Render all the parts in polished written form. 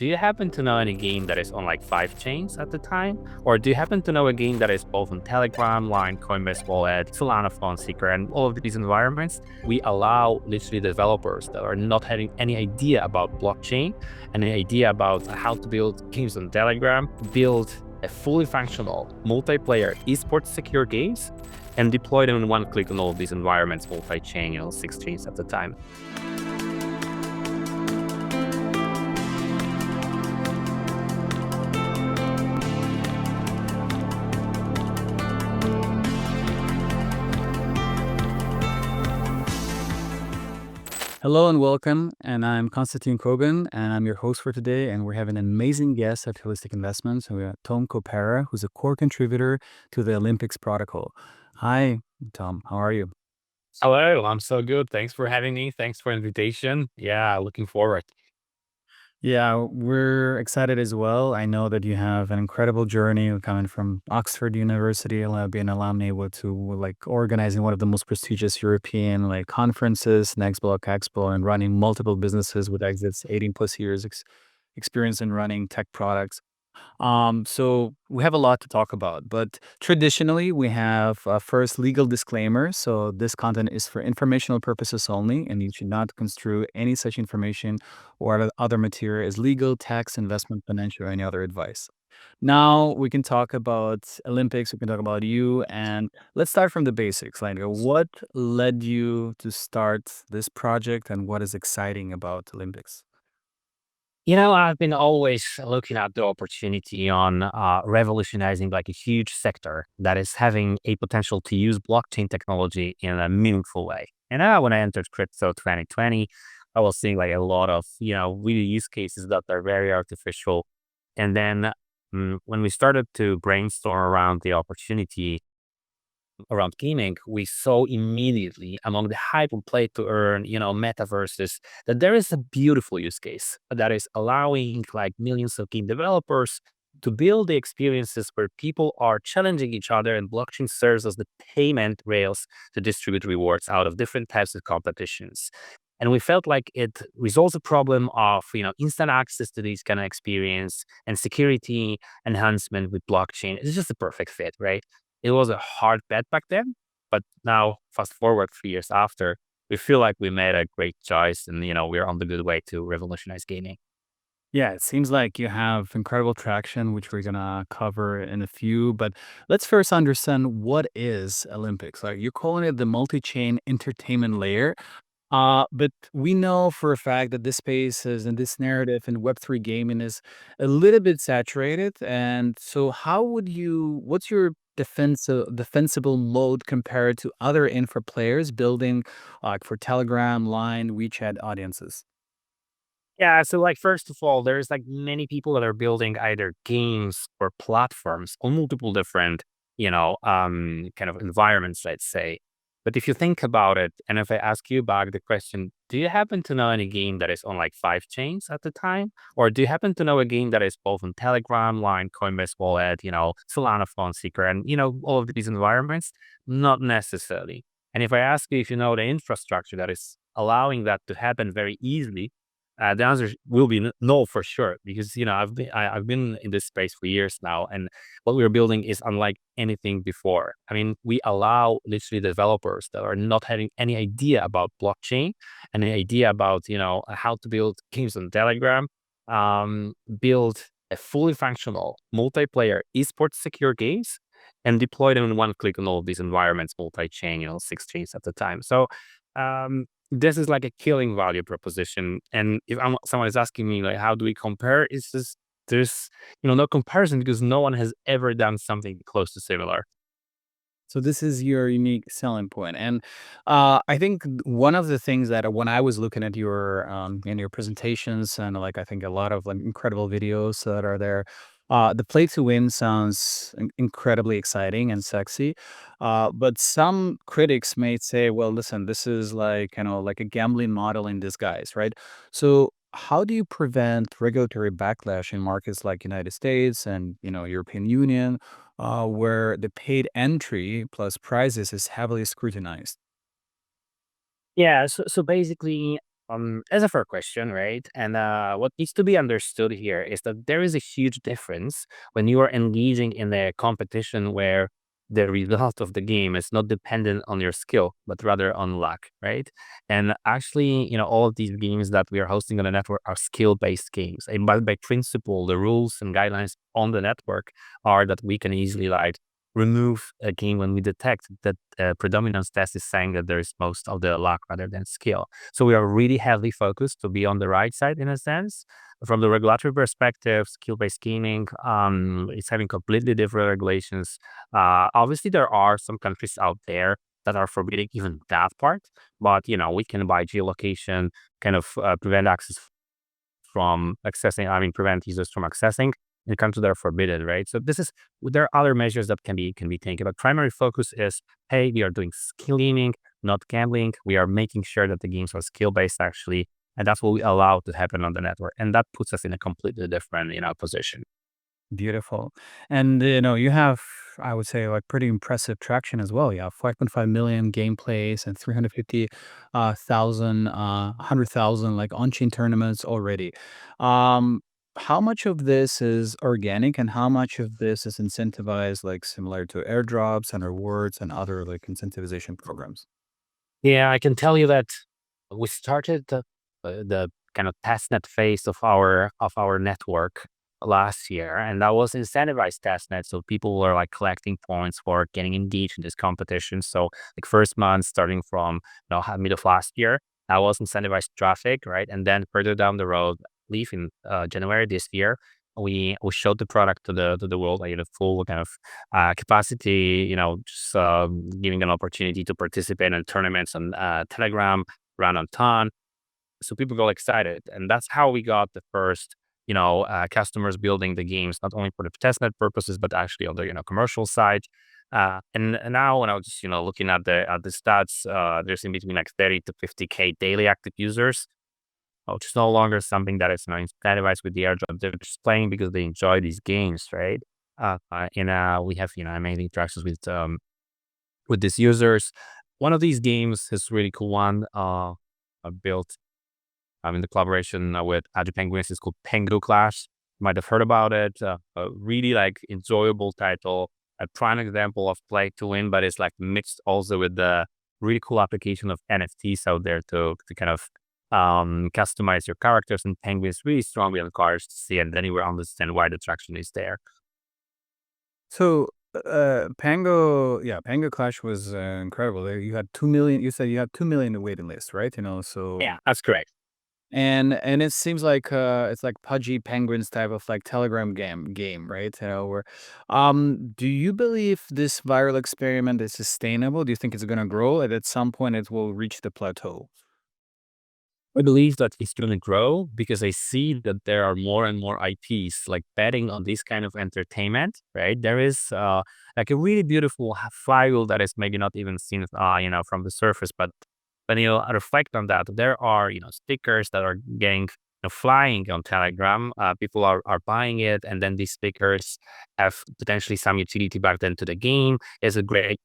do you happen to know any game that is on like 5 chains at the time? Or do you happen to know a game that is both on Telegram, Line, Coinbase Wallet, Solana Phone Seeker, and all of these environments? We allow literally developers that are not having any idea about blockchain, any idea about how to build games on Telegram, build a fully functional multiplayer esports secure games and deploy them in one click on all of these environments, multi-chain, 6 chains at the time. Hello and welcome, and I'm Constantin Kogan, and I'm your host for today, and we're having an amazing guest at Holistic Investments. We have Tom Kopera, who's a core contributor to the Olympics protocol. Hi, Tom. How are you? Hello, I'm so good. Thanks for having me. Thanks for invitation. Yeah, looking forward. Yeah, we're excited as well. I know that you have an incredible journey coming from Oxford University, being an alumni to like organizing one of the most prestigious European like conferences, Next Block Expo, and running multiple businesses with exits, 18 plus years experience in running tech products. So we have a lot to talk about, but traditionally we have first legal disclaimer. So this content is for informational purposes only, and you should not construe any such information or other material as legal, tax, investment, financial, or any other advice. Now we can talk about Olympics. We can talk about you, and let's start from the basics. Like, what led you to start this project, and what is exciting about Olympics? I've been always looking at the opportunity on revolutionizing like a huge sector that is having a potential to use blockchain technology in a meaningful way. And when I entered crypto 2020, I was seeing like a lot of, really use cases that are very artificial. And then when we started to brainstorm around the opportunity around gaming, we saw immediately among the hype on play to earn, metaverses, that there is a beautiful use case that is allowing like millions of game developers to build the experiences where people are challenging each other and blockchain serves as the payment rails to distribute rewards out of different types of competitions. And we felt like it resolves the problem of, instant access to these kind of experience and security enhancement with blockchain. It's just a perfect fit, right? It was a hard bet back then, but now fast forward 3 years after, we feel like we made a great choice and, we're on the good way to revolutionize gaming. Yeah, it seems like you have incredible traction, which we're gonna cover in a few. But let's first understand what is Olympics. Like you're calling it the multi-chain entertainment layer. But we know for a fact that this space is and this narrative in Web3 gaming is a little bit saturated. And so what's your defensible mode compared to other infra players building like for Telegram, Line, WeChat audiences? Yeah, so like first of all, there's like many people that are building either games or platforms on multiple different, kind of environments, let's say. But if you think about it, and if I ask you back the question, do you happen to know any game that is on like 5 chains at the time? Or do you happen to know a game that is both on Telegram, Line, Coinbase Wallet, Solana Phone Seeker, and all of these environments? Not necessarily. And if I ask you if you know the infrastructure that is allowing that to happen very easily, the answer will be no for sure because I've been in this space for years now, and what we're building is unlike anything before. I mean, we allow literally developers that are not having any idea about blockchain, any idea about how to build games on Telegram, build a fully functional multiplayer esports secure games, and deploy them in one click on all of these environments, multi-chain, 6 chains at the time. So this is like a killing value proposition. And if someone is asking me like, how do we compare? It's just there's no comparison because no one has ever done something close to similar. So this is your unique selling point. And I think one of the things that when I was looking at your in your presentations and like I think a lot of like incredible videos that are there, the play to win sounds incredibly exciting and sexy. But some critics may say, well, listen, this is like like a gambling model in disguise, right? So how do you prevent regulatory backlash in markets like United States and European Union, where the paid entry plus prizes is heavily scrutinized? Yeah, so basically, As a fair question, right? And what needs to be understood here is that there is a huge difference when you are engaging in a competition where the result of the game is not dependent on your skill, but rather on luck, right? And actually, all of these games that we are hosting on the network are skill-based games. And by principle, the rules and guidelines on the network are that we can easily like remove a game when we detect that predominance test is saying that there is most of the luck rather than skill. So we are really heavily focused to be on the right side in a sense. From the regulatory perspective, skill-based gaming, it's having completely different regulations. Obviously, there are some countries out there that are forbidding even that part, but we can by geolocation kind of prevent access from accessing. I mean, prevent users from accessing in countries that are forbidden, right? So there are other measures that can be taken, but primary focus is, hey, we are doing skill gaming, not gambling. We are making sure that the games are skill based actually, and that's what we allow to happen on the network, and that puts us in a completely different position. Beautiful. And, you have, I would say, like, pretty impressive traction as well. You have 5.5 million gameplays and 350 thousand, 100,000 like on-chain tournaments already. Um, how much of this is organic and how much of this is incentivized, like similar to airdrops and rewards and other like incentivization programs? Yeah, I can tell you that we started the kind of testnet phase of our network last year, and that was incentivized testnet. So people were like collecting points for getting engaged in this competition. So like first month, starting from mid of last year, that was incentivized traffic, right? And then further down the road, I believe in January this year, we showed the product to the world like in a full kind of capacity, just giving an opportunity to participate in tournaments on Telegram, run on Ton. So people got excited. And that's how we got the first, customers building the games, not only for the testnet purposes, but actually on the, commercial side. And now when I was just, looking at the stats, there's in between like 30 to 50K daily active users. Which is no longer something that is incentivized with the airdrop. They're just playing because they enjoy these games, right? And we have amazing interactions with these users. One of these games is really cool one. I built in the collaboration with Pudgy Penguins. It's called Pengu Clash. You might have heard about it. A really like enjoyable title. A prime example of play to win, but it's like mixed also with the really cool application of NFTs out there to kind of customize your characters. And Penguin is really strongly encouraged to see, and then you will understand why the traction is there. So, Pango Clash was incredible. You had 2 million. You said you had 2 million in the waiting list, right? Yeah, that's correct. And it seems like it's like Pudgy Penguins type of like Telegram game, right? Where, do you believe this viral experiment is sustainable? Do you think it's gonna grow and at some point it will reach the plateau? I believe that it's going to grow because I see that there are more and more IPs like betting on this kind of entertainment, right? There is like a really beautiful flywheel that is maybe not even seen, from the surface, but when you reflect on that, there are, stickers that are getting, flying on Telegram. People are buying it, and then these stickers have potentially some utility back then to the game. It's a great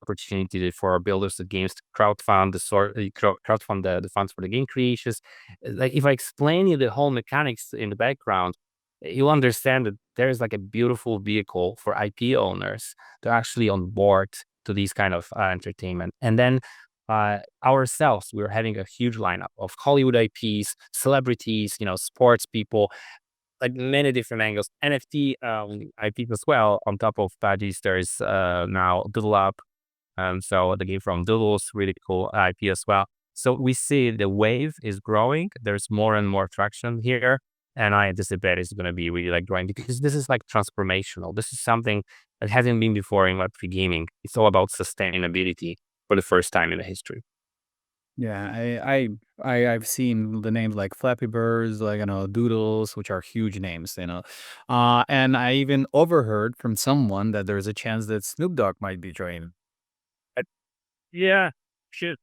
opportunity for builders of games to crowdfund the funds for the game creations. Like if I explain you the whole mechanics in the background, you'll understand that there's like a beautiful vehicle for IP owners to actually onboard to these kind of entertainment. And then ourselves, we're having a huge lineup of Hollywood IPs, celebrities, sports people, like many different angles. NFT IPs as well. On top of Badges, there's now Doodle so the game from Doodles, really cool IP as well. So we see the wave is growing. There's more and more traction here. And I anticipate it's going to be really like growing because this is like transformational. This is something that hasn't been before in Web3 gaming. It's all about sustainability for the first time in the history. Yeah, I've seen the names like Flappy Birds, like Doodles, which are huge names. And I even overheard from someone that there's a chance that Snoop Dogg might be joining. Uh, Yeah, sure.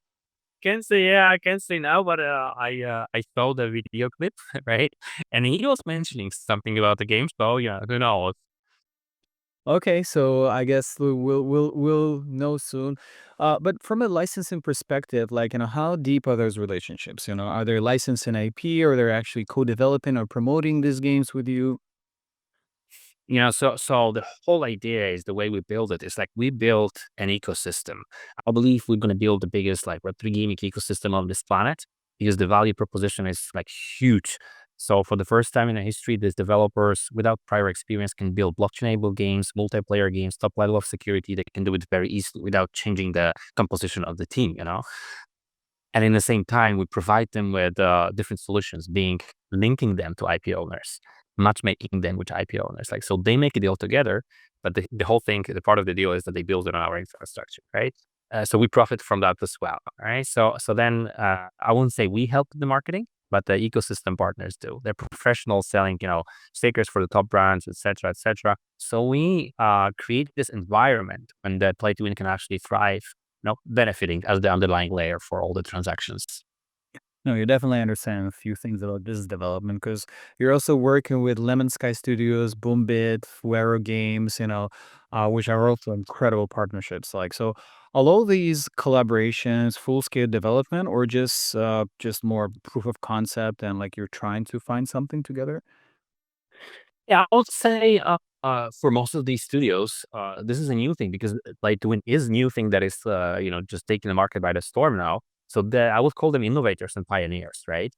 Can say yeah, I can say now, but I saw the video clip, right? And he was mentioning something about the game, so yeah, who knows? Okay, so I guess we'll know soon. But from a licensing perspective, like, how deep are those relationships? Are they licensing IP, or they're actually co-developing or promoting these games with you? So the whole idea is the way we build it is like we built an ecosystem. I believe we're going to build the biggest like Web3 gaming ecosystem on this planet because the value proposition is like huge. So for the first time in the history, these developers without prior experience can build blockchain-enabled games, multiplayer games, top level of security. They can do it very easily without changing the composition of the team. And in the same time, we provide them with different solutions, being linking them to IP owners, matchmaking them with IP owners. Like, so they make a deal together, but the whole thing, the part of the deal is that they build it on our infrastructure, right? So we profit from that as well, right? So then I wouldn't say we help the marketing, but the ecosystem partners do. They're professionals selling, stickers for the top brands, et cetera, et cetera. So we create this environment when the play to win can actually thrive, benefiting as the underlying layer for all the transactions. No, you definitely understand a few things about business development because you're also working with Lemon Sky Studios, Boombit, Fuero Games, which are also incredible partnerships. Like, so, are all these collaborations full scale development, or just more proof of concept, and like you're trying to find something together? Yeah, I would say for most of these studios, this is a new thing because like Twin is a new thing that is just taking the market by the storm now. So I would call them innovators and pioneers, right?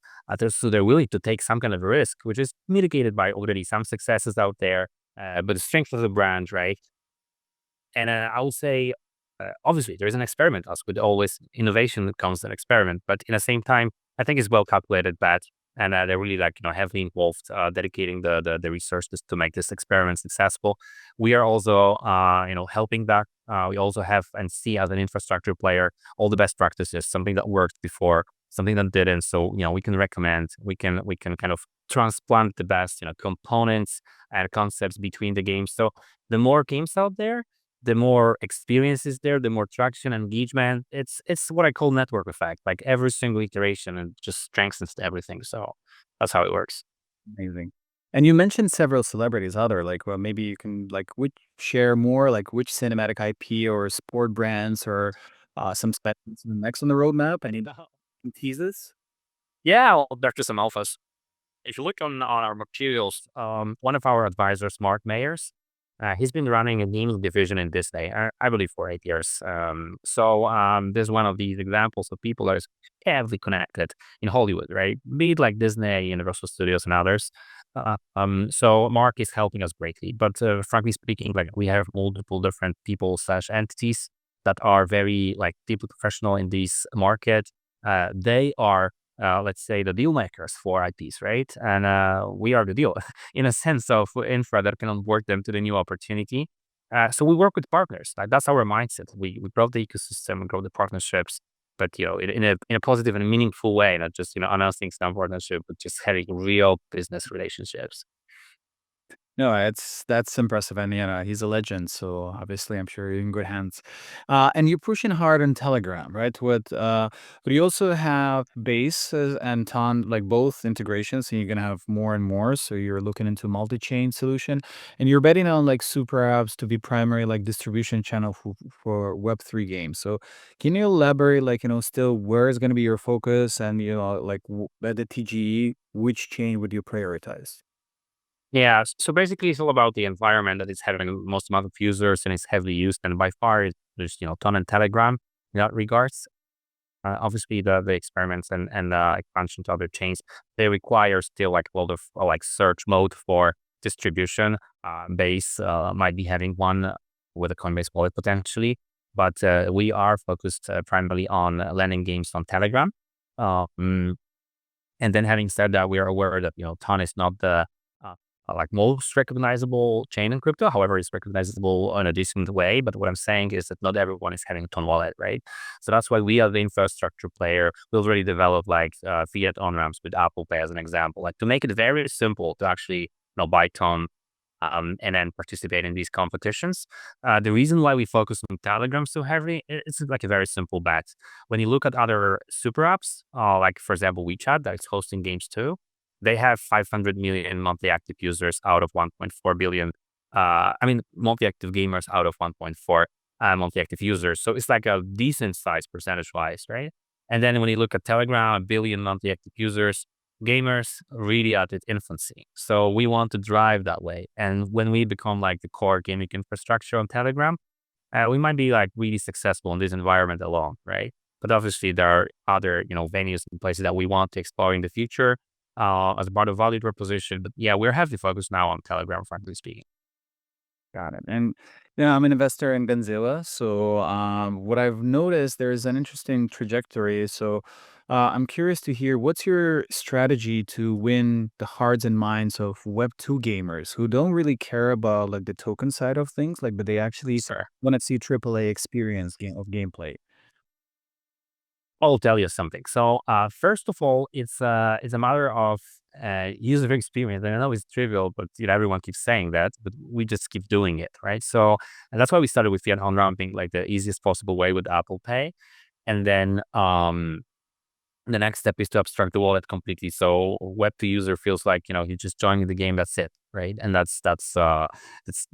So they're willing to take some kind of risk, which is mitigated by already some successes out there, but the strength of the brand, right? And I would say, obviously, there is an experiment. As with always innovation, that comes an experiment. But in the same time, I think it's well calculated bet, and they're really like heavily involved, dedicating the resources to make this experiment successful. We are also helping that. We also have and see as an infrastructure player all the best practices, something that worked before, something that didn't. So we can recommend, we can kind of transplant the best components and concepts between the games. So the more games out there, the more experience is there, the more traction, engagement. It's what I call network effect. Like every single iteration, and just strengthens everything. So that's how it works. Amazing. And you mentioned several celebrities. Other like, well, maybe you can like which share more like which cinematic IP or sport brands or some specials next on the roadmap. Any teases? Yeah, well, there's just some alphas. If you look on our materials, one of our advisors, Mark Mayers, he's been running a gaming division in Disney, I believe, for 8 years. So this is one of these examples of people that is heavily connected in Hollywood, right? Be it like Disney, Universal Studios, and others. So Mark is helping us greatly. But frankly speaking, like we have multiple different people slash entities that are very like deeply professional in this market. They are let's say, the deal makers for IPs, right? And we are the deal in a sense of infra that can onboard them to the new opportunity. So we work with partners. Like that's our mindset. We grow the ecosystem and grow the partnerships, but in a positive and meaningful way, not just announcing some partnership, but just having real business relationships. No, that's impressive, and he's a legend. So obviously, I'm sure you're in good hands. And you're pushing hard on Telegram, right? But you also have Base and Ton, like both integrations, and you're gonna have more and more. So you're looking into multi-chain solution, and you're betting on like super apps to be primary like distribution channel for Web3 games. So can you elaborate, like still where is gonna be your focus, and like at the TGE, which chain would you prioritize? Yeah. So basically, it's all about the environment that it's having the most amount of users and it's heavily used. And by far, there's Ton and Telegram in that regards. Obviously, the experiments and expansion to other chains, they require still like a lot of like search mode for distribution. Base might be having one with a Coinbase wallet potentially, but we are focused primarily on landing games on Telegram. Mm, and then having said that, we are aware that, Ton is not the like most recognizable chain in crypto. However, it's recognizable in a decent way. But what I'm saying is that not everyone is having a Ton wallet, right? So that's why we are the infrastructure player. We already developed like fiat on ramps with Apple Pay as an example, like to make it very simple to actually buy Ton and then participate in these competitions. The reason why we focus on Telegram so heavily, it's like a very simple bet. When you look at other super apps, like for example WeChat, that's hosting games too, they have 500 million monthly active users out of 1.4 billion I mean, monthly active gamers out of 1.4 monthly active users. So it's like a decent size percentage wise, right? And then when you look at Telegram, 1 billion monthly active users, gamers really at its infancy. So we want to drive that way. And when we become like the core gaming infrastructure on Telegram, we might be like really successful in this environment alone, right? But obviously there are other, venues and places that we want to explore in the future as part of value proposition. But yeah, we're heavily focused now on Telegram, frankly speaking. Got it. And yeah, I'm an investor in Benzilla. So what I've noticed, there's an interesting trajectory. So I'm curious to hear what's your strategy to win the hearts and minds of Web2 gamers who don't really care about like the token side of things, like, but they actually Sure. want to see AAA experience of gameplay. I'll tell you something. So, first of all, it's a matter of user experience. And I know it's trivial, but everyone keeps saying that, but we just keep doing it, right? So, and that's why we started with fiat on ramping like the easiest possible way with Apple Pay, and then the next step is to abstract the wallet completely. So, Web2 user feels like you're just joining the game. That's it, right? And that's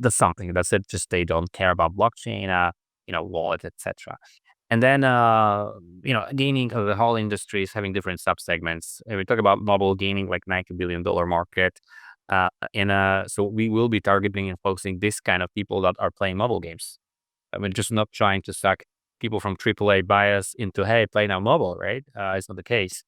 something. That's it. Just they don't care about blockchain, wallet, etc. And then, gaming, the whole industry is having different subsegments. And we talk about mobile gaming, like $90 billion market. So we will be targeting and focusing this kind of people that are playing mobile games. I mean, just not trying to suck people from AAA bias into, hey, play now mobile, right? It's not the case.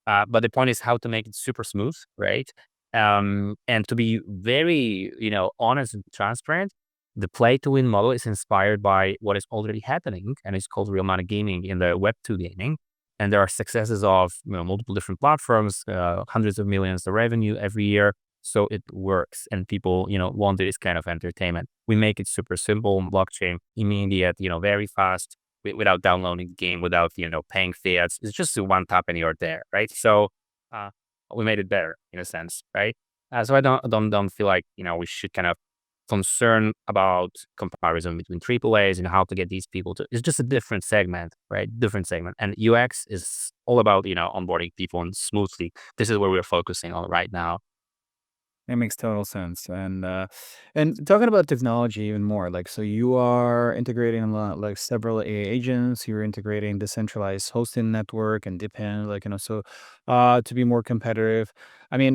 But the point is how to make it super smooth, right? And to be very, honest and transparent, the play to win model is inspired by what is already happening, and it's called real money gaming in the Web2 gaming. And there are successes of multiple different platforms, hundreds of millions of revenue every year. So it works, and people want this kind of entertainment. We make it super simple, blockchain, immediate, very fast without downloading the game, without paying fiats. It's just a one tap and you're there, right? So uh, we made it better in a sense, right? So I don't feel like we should kind of concern about comparison between triple A's and how to get these people to. It's just a different segment, right? Different segment, and UX is all about onboarding people and smoothly. This is where we're focusing on right now. It makes total sense. And talking about technology even more, like, so you are integrating a lot, like several AI agents, you're integrating decentralized hosting network and depend, like, so to be more competitive. I mean,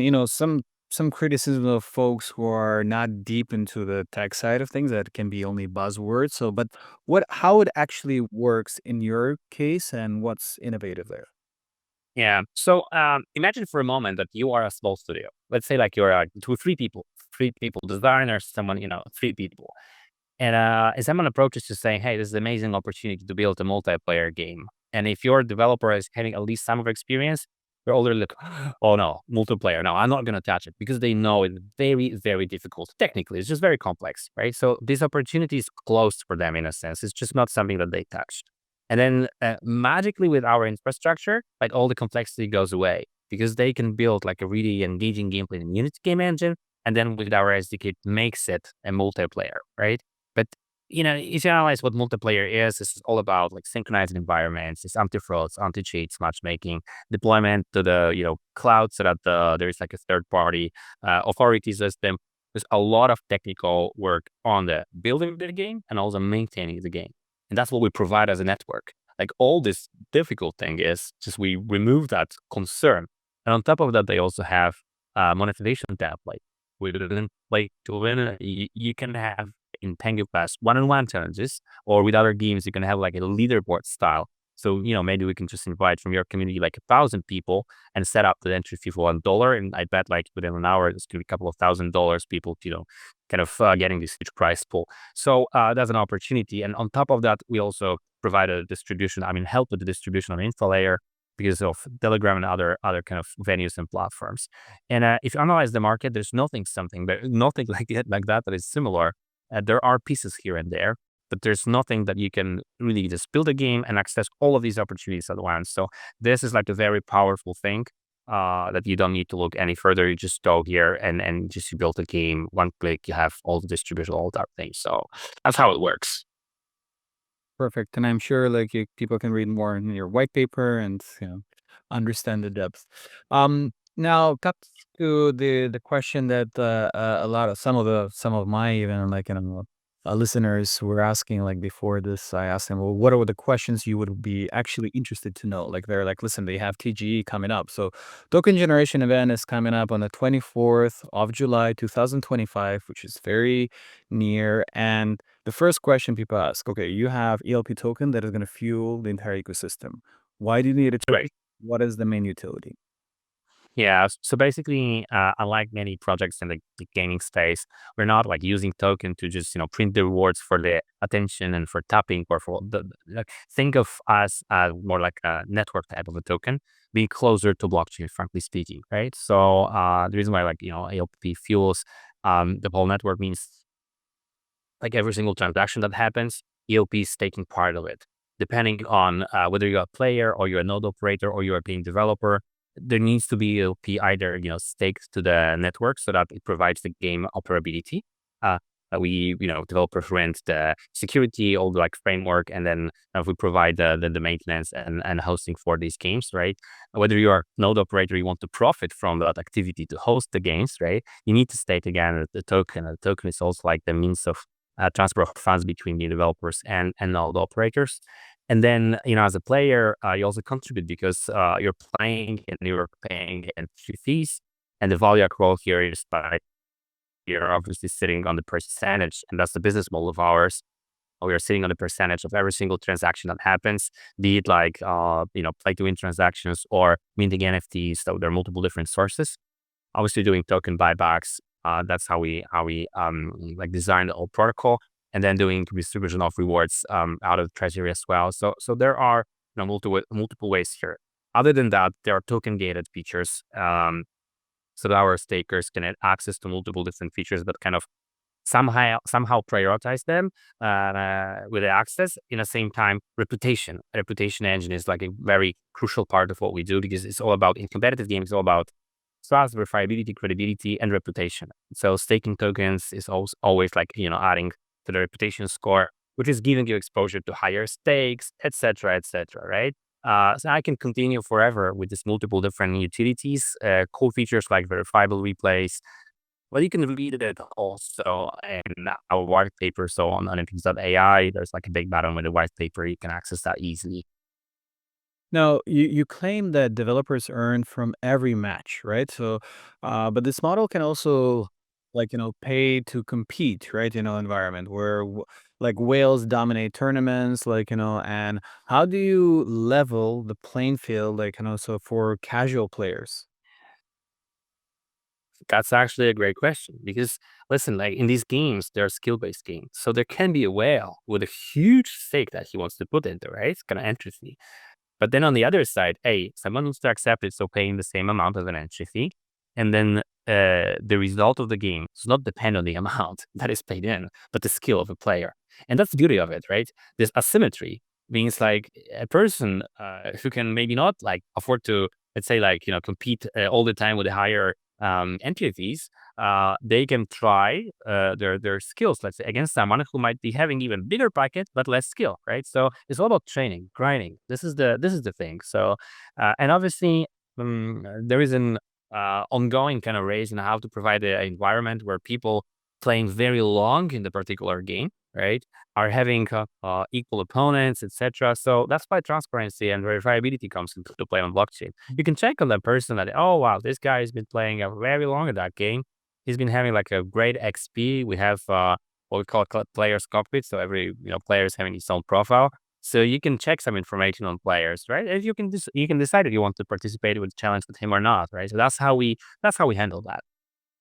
some criticism of folks who are not deep into the tech side of things that can be only buzzwords. So, but how it actually works in your case and what's innovative there? Yeah. So imagine for a moment that you are a small studio. Let's say like you're two, three people, designers, someone, three people. And if someone approaches to say, hey, this is an amazing opportunity to build a multiplayer game. And if your developer is having at least some of experience, they're already like, oh no, multiplayer. No, I'm not going to touch it because they know it's very, very difficult. Technically, it's just very complex, right? So this opportunity is closed for them in a sense. It's just not something that they touched. And then magically with our infrastructure, like all the complexity goes away because they can build like a really engaging gameplay in Unity game engine. And then with our SDK, it makes it a multiplayer, right? But if you analyze what multiplayer is, this is all about like synchronized environments, it's anti-frauds, anti-cheats, matchmaking, deployment to the cloud so that there is like a third party authority system. There's a lot of technical work on the building the game and also maintaining the game, and that's what we provide as a network. Like all this difficult thing is just we remove that concern, and on top of that, they also have monetization template. We didn't like to win. You can have in Pengu Clash one-on-one challenges, or with other games, you can have like a leaderboard style. So, maybe we can just invite from your community like 1,000 people and set up the entry fee for $1. And I bet like within an hour, it's going to be a couple of $1,000 people, kind of getting this huge prize pool. So that's an opportunity. And on top of that, we also provide a distribution, help with the distribution on info layer because of Telegram and other kind of venues and platforms. And if you analyze the market, there's nothing like it like that is similar. There are pieces here and there, but there's nothing that you can really just build a game and access all of these opportunities at once. So this is like a very powerful thing that you don't need to look any further. You just go here and just you build a game, one click, you have all the distribution, all that things. So that's how it works. Perfect. And I'm sure like people can read more in your white paper and understand the depth. Um, Now, comes to the question that a lot of some of my even like listeners were asking like before this. I asked them, well, what are the questions you would be actually interested to know? Like they're like, listen, they have TGE coming up, so token generation event is coming up on the 24th of July, 2025, which is very near. And the first question people ask, okay, you have ELP token that is going to fuel the entire ecosystem. Why do you need a token? Right. What is the main utility? Yeah. So basically, unlike many projects in the gaming space, we're not like using token to just print the rewards for the attention and for tapping or for like think of us as more like a network type of a token, being closer to blockchain, frankly speaking, right? So the reason why like ALP fuels the whole network means like every single transaction that happens, ELP is taking part of it. Depending on whether you're a player or you're a node operator or you're a game developer, there needs to be ELP either staked to the network so that it provides the game operability. Uh, we developers rent the security, all the like framework, and then we provide the maintenance and hosting for these games, right? Whether you're a node operator, you want to profit from that activity to host the games, right? You need to stake again the token. The token is also like the means of transfer of funds between the developers and all the operators. And then, as a player, you also contribute because you're playing and you're paying entry fees. And the value accrual here is by you're obviously sitting on the percentage, and that's the business model of ours. We are sitting on the percentage of every single transaction that happens, be it like play to win transactions or minting NFTs. So there are multiple different sources. Obviously doing token buybacks. That's how we like design the whole protocol, and then doing distribution of rewards out of treasury as well. So there are multiple ways here. Other than that, there are token gated features, so that our stakers can have access to multiple different features, but kind of somehow prioritize them with the access. In the same time, reputation engine is like a very crucial part of what we do because it's all about in competitive games. It's all about trust, verifiability, credibility, and reputation. So staking tokens is always like adding to the reputation score, which is giving you exposure to higher stakes, etc., etc. Right? So I can continue forever with this multiple different utilities, cool features like verifiable replays. Well, you can read it also in our white paper. So on Olympics.AI, there's like a big button with a white paper. You can access that easily. Now, you claim that developers earn from every match, right? So, but this model can also, like, pay to compete, right? Environment where like whales dominate tournaments, like, and how do you level the playing field, like, so for casual players? That's actually a great question because listen, like in these games, they're skill-based games. So there can be a whale with a huge stake that he wants to put into, right? It's kind of interesting. But then on the other side, hey, someone wants to accept it, so paying the same amount of an entry fee. And then the result of the game does not depend on the amount that is paid in, but the skill of a player. And that's the beauty of it, right? This asymmetry means like a person who can maybe not like afford to, let's say, like, compete all the time with the higher entry fees, they can try their skills, let's say, against someone who might be having even bigger pocket but less skill, right? So it's all about training, grinding. This is the thing. So and obviously there is an ongoing kind of race in how to provide an environment where people playing very long in the particular game, right, are having equal opponents, etc. So that's why transparency and verifiability comes into play on blockchain. You can check on that person that, oh wow, this guy has been playing a very long in that game. He's been having like a great XP. We have what we call players cockpit. So every player is having his own profile. So you can check some information on players, right? And you can decide if you want to participate with the challenge with him or not, right? So that's how we handle that.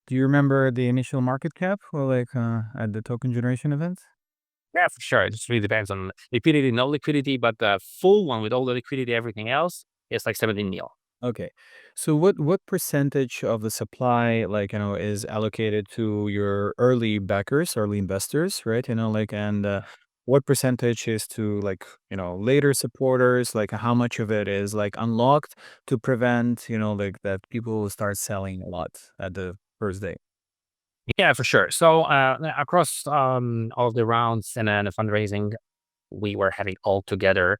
Do you remember the initial market cap or like at the token generation event? Yeah, for sure. It just really depends on liquidity, no liquidity, but the full one with all the liquidity, everything else, it's like 17 mil. Okay. So what percentage of the supply, like, is allocated to your early backers, early investors, right? Like, and what percentage is to like, later supporters? Like, how much of it is like unlocked to prevent, like that people will start selling a lot at the first day? Yeah, for sure. So across all of the rounds and then the fundraising, we were having altogether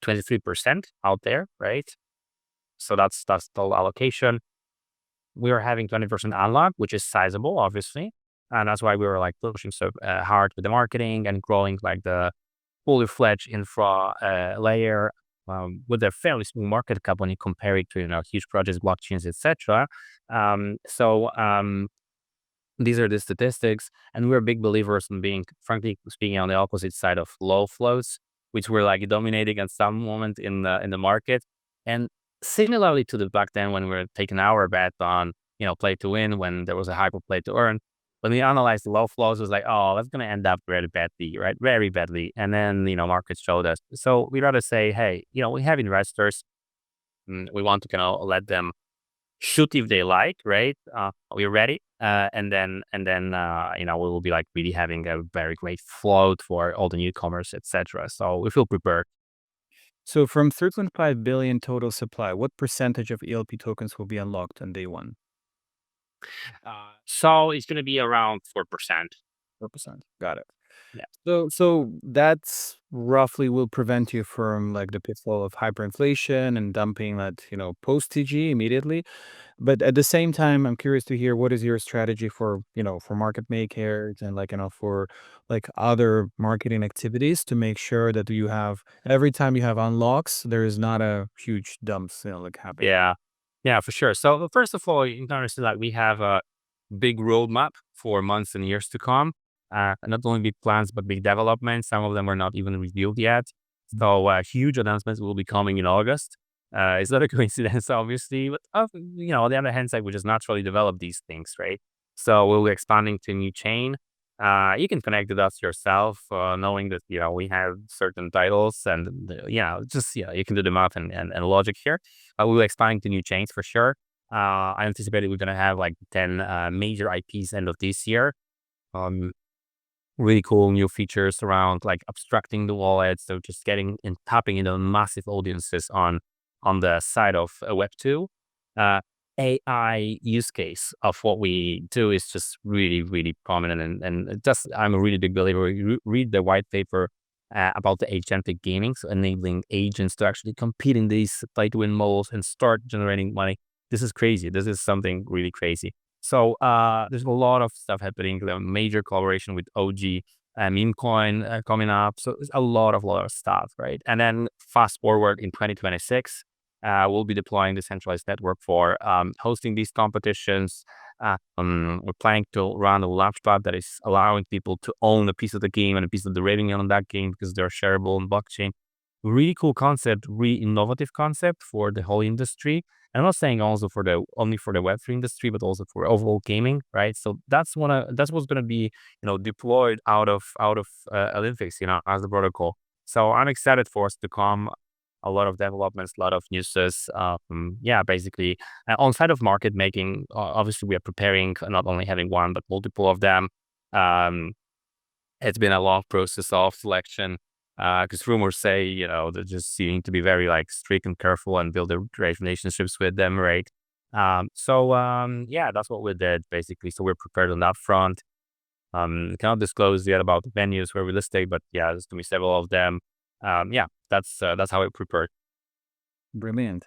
23% out there, right? So that's total allocation. we were having 20% unlock, which is sizable, obviously. And that's why we were like pushing so hard with the marketing and growing like the fully fledged infra layer with a fairly small market cap when you compare it to huge projects, blockchains, etc. These are the statistics, and we're big believers in being, frankly speaking, on the opposite side of low flows, which were like dominating at some moment in the market. And similarly to the back then when we were taking our bet on play to win, when there was a hyper play to earn, when we analyzed the low flows, it was like, oh, that's going to end up very badly, right? Very badly. And then markets showed us. So we rather say, hey, we have investors. We want to kind of let them shoot if they like, right? We're ready. We will be like really having a very great float for all the newcomers, etc. So we feel prepared. So from 3.5 billion total supply, what percentage of ELP tokens will be unlocked on day one? So it's going to be around 4%. 4%. Got it. Yeah. So that's roughly will prevent you from like the pitfall of hyperinflation and dumping that, post TG immediately. But at the same time, I'm curious to hear what is your strategy for, for market makers and like, for like other marketing activities to make sure that you have every time you have unlocks, there is not a huge dumps, like happening. Yeah. Yeah, for sure. So first of all, you can understand that we have a big roadmap for months and years to come. Not only big plans, but big developments. Some of them are not even revealed yet. So huge announcements will be coming in August. It's not a coincidence, obviously, but on the other hand side, we just naturally develop these things, right? So we'll be expanding to a new chain. You can connect with us yourself, knowing that we have certain titles, and just you can do the math and logic here. We'll expand to new chains for sure. I anticipate we're gonna have like 10 major IPs end of this year. Um, Really cool new features around like abstracting the wallet, so just getting and tapping into massive audiences on the side of Web2. Uh, AI use case of what we do is just really, really prominent, and just I'm a really big believer. You read the white paper about the agentic gaming, so enabling agents to actually compete in these play to win models and start generating money. This is crazy. This is something really crazy. So there's a lot of stuff happening. The major collaboration with OG meme coin coming up. So there's a lot of stuff, right? And then fast forward in 2026, we'll be deploying the centralized network for hosting these competitions. We're planning to run a launchpad that is allowing people to own a piece of the game and a piece of the revenue on that game because they're shareable on blockchain. Really cool concept, really innovative concept for the whole industry. And I'm not saying also for the only for the Web3 industry, but also for overall gaming, right? So that's what's going to be deployed out of Olympics, as the protocol. So I'm excited for us to come. A lot of developments, a lot of newses. Basically, on side of market making, obviously we are preparing, not only having one but multiple of them. Um, it's been a long process of selection because rumors say, that just you need to be very like strict and careful and build the relationships with them, right? That's what we did basically. So we're prepared on that front. Cannot disclose yet about the venues where we listed, but yeah, there's gonna be several of them. That's how we prepared. Brilliant.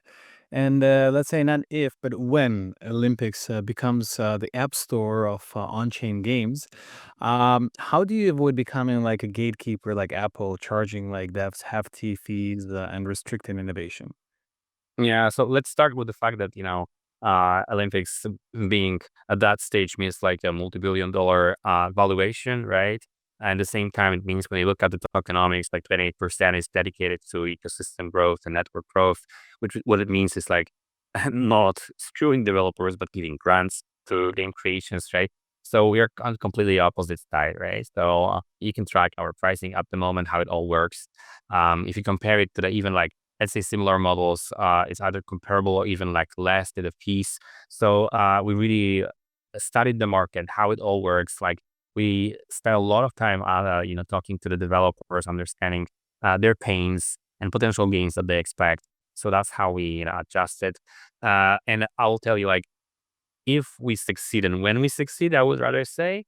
And let's say not if, but when Olympics becomes the app store of on-chain games, how do you avoid becoming like a gatekeeper like Apple, charging like devs hefty fees and restricting innovation? Yeah, so let's start with the fact that Olympics being at that stage means like a multi-billion-dollar valuation, right? And at the same time, it means when you look at the tokenomics, like 28% is dedicated to ecosystem growth and network growth, which what it means is like not screwing developers, but giving grants to game creations, right? So we are on completely opposite side, right? So you can track our pricing at the moment, how it all works. If you compare it to the even like let's say similar models, it's either comparable or even like less to the piece. So we really studied the market, how it all works. Like we spent a lot of time, talking to the developers, understanding their pains and potential gains that they expect. So that's how we adjusted. And I'll tell you, like, if we succeed and when we succeed, I would rather say,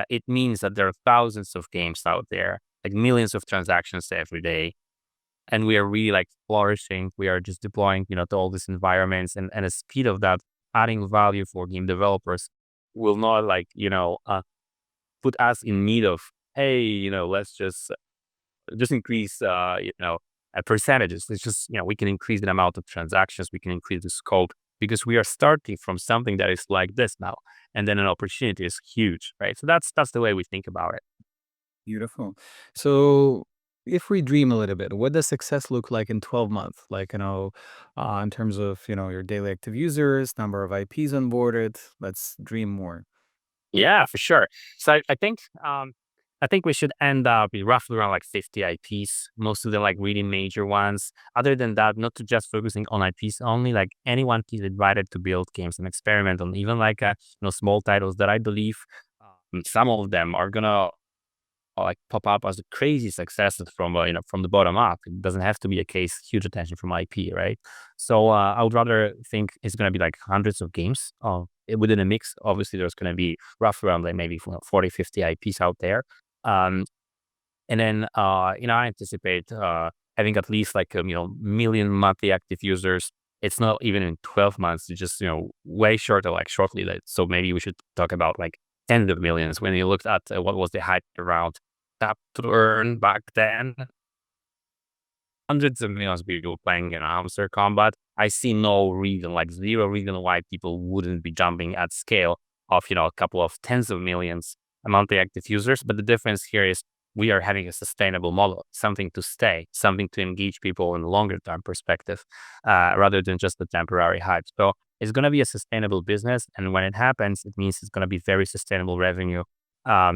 it means that there are thousands of games out there, like millions of transactions every day, and we are really like flourishing. We are just deploying, to all these environments, and the speed of that adding value for game developers will not like, put us in need of, hey, let's just increase, percentages. It's just, we can increase the amount of transactions, we can increase the scope because we are starting from something that is like this now. And then an opportunity is huge, right? So that's the way we think about it. Beautiful. So if we dream a little bit, what does success look like in 12 months? Like, in terms of, your daily active users, number of IPs onboarded. Let's dream more. Yeah, for sure. So I think we should end up with roughly around like 50 IPs, most of them like really major ones. Other than that, not to just focusing on IPs only, like anyone is invited to build games and experiment on even like small titles that I believe some of them are gonna like pop up as a crazy success from from the bottom up. It doesn't have to be a case huge attention from IP, right? So I would rather think it's going to be like hundreds of games within a mix. Obviously, there's going to be roughly around like maybe 40, 50 IPs out there. Um, and then I anticipate having at least like million monthly active users. It's not even in 12 months. It's just way shorter, like shortly. So maybe we should talk about like tens of millions. When you looked at what was the hype around Tap to Earn back then, hundreds of millions of people playing in hamster combat. I see no reason, like zero reason why people wouldn't be jumping at scale of, a couple of tens of millions monthly active users. But the difference here is we are having a sustainable model, something to stay, something to engage people in a longer term perspective, rather than just the temporary hype. So it's going to be a sustainable business. And when it happens, it means it's going to be very sustainable revenue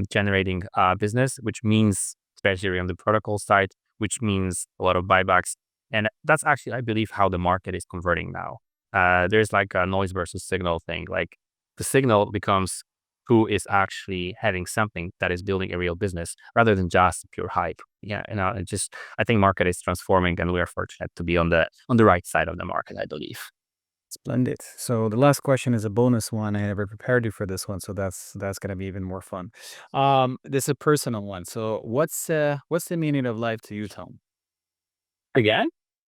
generating business, which means, especially on the protocol side, which means a lot of buybacks. And that's actually, I believe, how the market is converting now. There's like a noise versus signal thing. Like the signal becomes who is actually having something that is building a real business rather than just pure hype. Yeah, I think market is transforming, and we are fortunate to be on the right side of the market, I believe. Splendid. So the last question is a bonus one. I never prepared you for this one, so that's gonna be even more fun. This is a personal one. So what's the meaning of life to you, Tom? Again,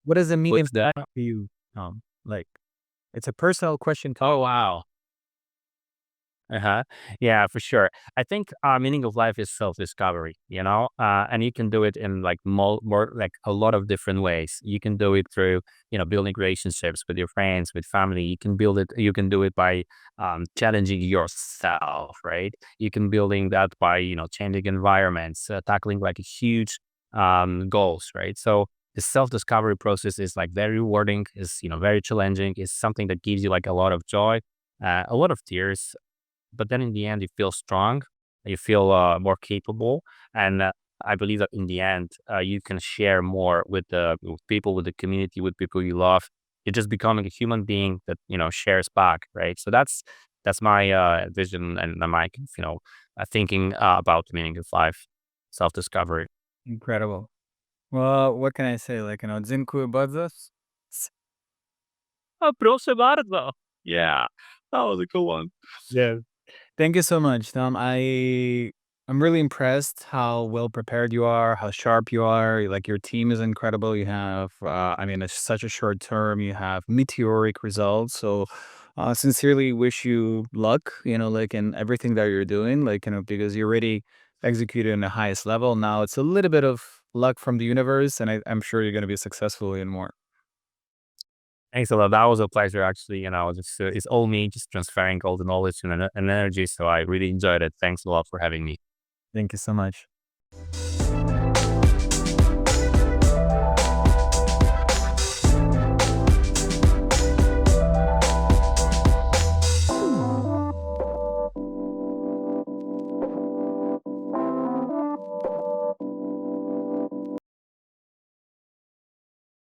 What is the meaning of what's that? life to you, Tom? Like, it's a personal question. Oh wow. Uh-huh. Yeah, for sure. I think meaning of life is self-discovery, and you can do it in like more like a lot of different ways. You can do it through, building relationships with your friends, with family. You can do it by challenging yourself, right? You can building that by, changing environments, tackling like huge goals, right? So the self-discovery process is like very rewarding, is, very challenging, is something that gives you like a lot of joy, a lot of tears, but then in the end, you feel strong, you feel more capable, and I believe that in the end, you can share more with people, with the community, with people you love. You're just becoming a human being that shares back, right? So that's my vision and my thinking about the meaning of life, self discovery. Incredible. Well, what can I say? Like, dziękuję bardzo. Oh, proszę bardzo. Yeah, that was a cool one. Yeah. Thank you so much, Tom. I'm really impressed how well prepared you are, how sharp you are. Like your team is incredible. You have, I mean, it's such a short term. You have meteoric results. So, sincerely wish you luck. Like in everything that you're doing. Like because you're already executed in the highest level. Now it's a little bit of luck from the universe, and I'm sure you're going to be successful in more. Thanks a lot. That was a pleasure, actually. It's all me just transferring all the knowledge and energy. So I really enjoyed it. Thanks a lot for having me. Thank you so much.